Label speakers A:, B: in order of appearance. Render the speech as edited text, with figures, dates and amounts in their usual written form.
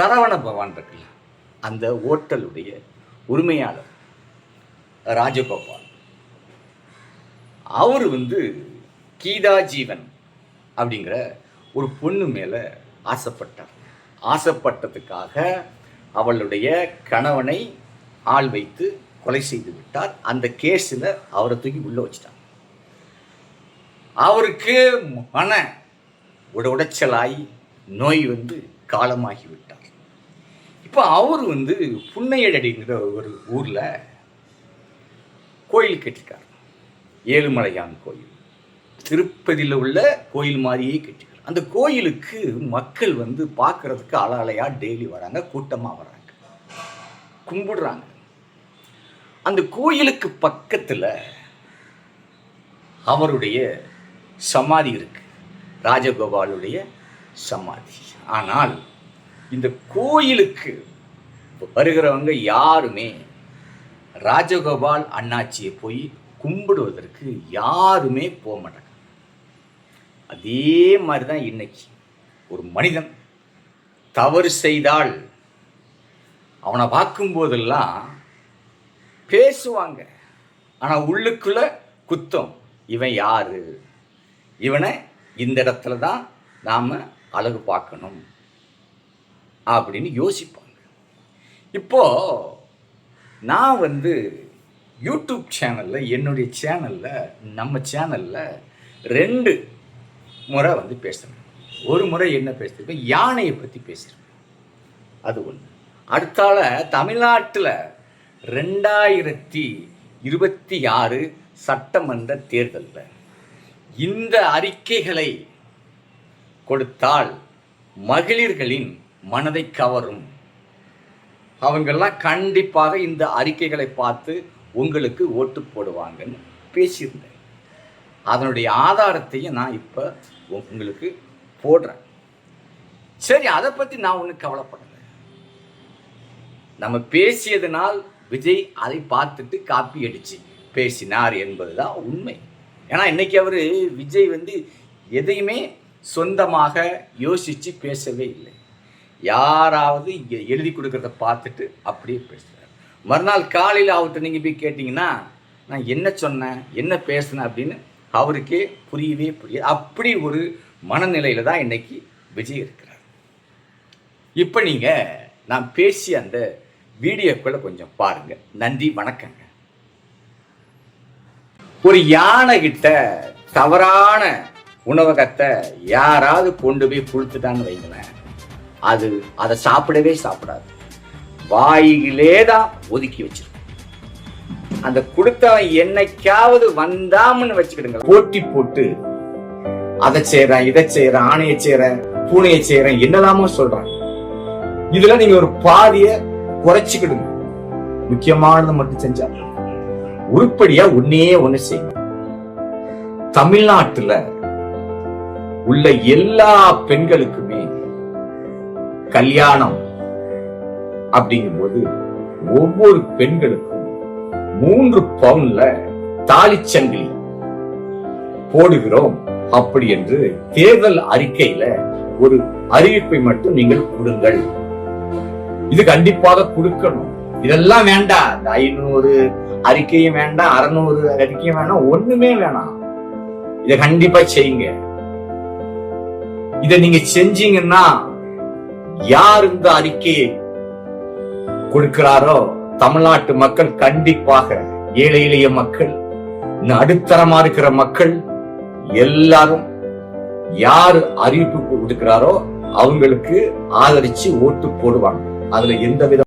A: சரவண பவன் இருக்குல்ல, அந்த ஓட்டலுடைய உரிமையாளர் ராஜகோபால், அவர் கீதா ஜீவன் அப்படிங்கிற ஒரு பொண்ணு மேலே ஆசைப்பட்டார். ஆசைப்பட்டதுக்காக அவளுடைய கணவனை ஆள் வைத்து கொலை செய்து விட்டார். அந்த கேஸில் அவரை தூக்கி உள்ள வச்சிட்டார். அவருக்கு மன உடைச்சலாகி நோய் காலமாகி விட்டார். இப்போ அவர் புன்னையடிங்கிற ஒரு ஊரில் கோயில் கட்டிருக்கார். ஏழுமலையான் கோயில், திருப்பதியில் உள்ள கோயில் மாதிரியே கட்டிருக்கார். அந்த கோயிலுக்கு மக்கள் பார்க்கறதுக்கு அலையா டெய்லி வராங்க, கூட்டமாக வராங்க, கும்பிடுறாங்க. அந்த கோயிலுக்கு பக்கத்தில் அவருடைய சமாதி இருக்கு, ராஜகோபாலுடைய சமாதி. ஆனால் இந்த கோயிலுக்கு வருகிறவங்க யாருமே ராஜகோபால் அண்ணாச்சியை போய் கும்பிடுவதற்கு யாருமே போக மாட்டாங்க. அதே மாதிரி தான் இன்னைக்கு ஒரு மனிதன் தவறு செய்தால் அவனை பார்க்கும்போதெல்லாம் பேசுவாங்க, ஆனால் உள்ளுக்குள்ள குத்தம். இவன் யாரு, இவனை இந்த இடத்துல தான் நாம் அழகு பார்க்கணும் அப்படின்னு யோசிப்பாங்க. இப்போ நான் யூடியூப் சேனலில், என்னுடைய சேனலில், நம்ம சேனலில் 2 முறை பேசுகிறேன். ஒரு முறை என்ன பேசுகிறேன், யானையை பற்றி பேசுகிறேன், அது ஒன்று. அடுத்தால தமிழ்நாட்டில் 2026 சட்டமன்ற தேர்தலில் இந்த அறிக்கைகளை கொடுத்தால் மகளிர்களின் மனதை கவரும், அவங்கெல்லாம் கண்டிப்பாக இந்த அறிக்கைகளை பார்த்து உங்களுக்கு ஓட்டு போடுவாங்கன்னு பேசியிருந்தேன். அதனுடைய ஆதாரத்தையும் நான் இப்போ உங்களுக்கு போடுறேன். சரி, அதை பற்றி நான் ஒன்றும் கவலைப்படலை. நம்ம பேசியதனால் விஜய் அதை பார்த்துட்டு காப்பி அடித்து பேசினார் என்பது தான் உண்மை. ஏன்னா இன்னைக்கு விஜய் எதையுமே சொந்தமாக யோசித்து பேசவே இல்லை. யாராவது எழுதி கொடுக்கறத பார்த்துட்டு அப்படியே பேசுகிறார். மறுநாள் காலையில் அவர்கிட்ட நீங்கள் போய் கேட்டிங்கன்னா நான் என்ன சொன்னேன், என்ன பேசினேன் அப்படின்னு அவருக்கே புரியவே புரியாது. அப்படி ஒரு மனநிலையில் தான் இன்னைக்கு விஜய் இருக்கிறார். இப்போ நீங்கள் நான் பேசிய அந்த வீடியோக்களை கொஞ்சம் பாருங்க. நன்றி, வணக்கங்க. ஒரு யானை கிட்ட தவறான உணவகத்தை யாராவது கொண்டு போய் கொடுத்துட்டான்னு வைங்களேன், அதை சாப்பிடவே சாப்பிடாது, வாயிலே தான் ஒதுக்கி வச்சிருக்கும். அந்த கொடுத்தவன் என்னைக்காவது வந்தாமன்னு வச்சுக்கிடுங்க, போட்டி போட்டு அதை செய்யறேன், இதை செய்யறேன், ஆணையை செய்யறேன், பூனையை செய்யறேன், என்னெல்லாமோ சொல்றான். இதுல நீங்க ஒரு பாதிய குறைச்சிக்கிடுங்க. முக்கியமானது மட்டும் செஞ்சா உருப்படியா ஒண்ணு செய்யுங்க. தமிழ்நாட்டுல உள்ள எல்லா பெண்களுக்குமே கல்யாணம் அப்படிங்கும்போது ஒவ்வொரு பெண்களுக்கும் 3 பவுன்ல தாலிச்சங்கிலி போடுகிறோம் அப்படி என்று தேர்தல் அறிக்கையில ஒரு அறிவிப்பை மட்டும் நீங்கள் கொடுங்கள். இது கண்டிப்பாக கொடுக்கணும். இதெல்லாம் வேண்டாம், 500 அறிக்கையும் வேண்டாம், 600 அறிக்கையும் வேண்டாம், ஒண்ணுமே வேணாம். இத கண்டிப்பா செய்யுங்க. இத நீங்க செஞ்சீங்கன்னா யார் இந்த அறிக்கையை கொடுக்கிறாரோ தமிழ்நாட்டு மக்கள் கண்டிப்பாக, ஏழை எளிய மக்கள், நடுத்தரமா இருக்கிற மக்கள் எல்லாரும் யாரு அறிவிப்பு கொடுக்கிறாரோ அவங்களுக்கு ஆதரிச்சு ஓட்டு போடுவாங்க. அதுல எந்த வித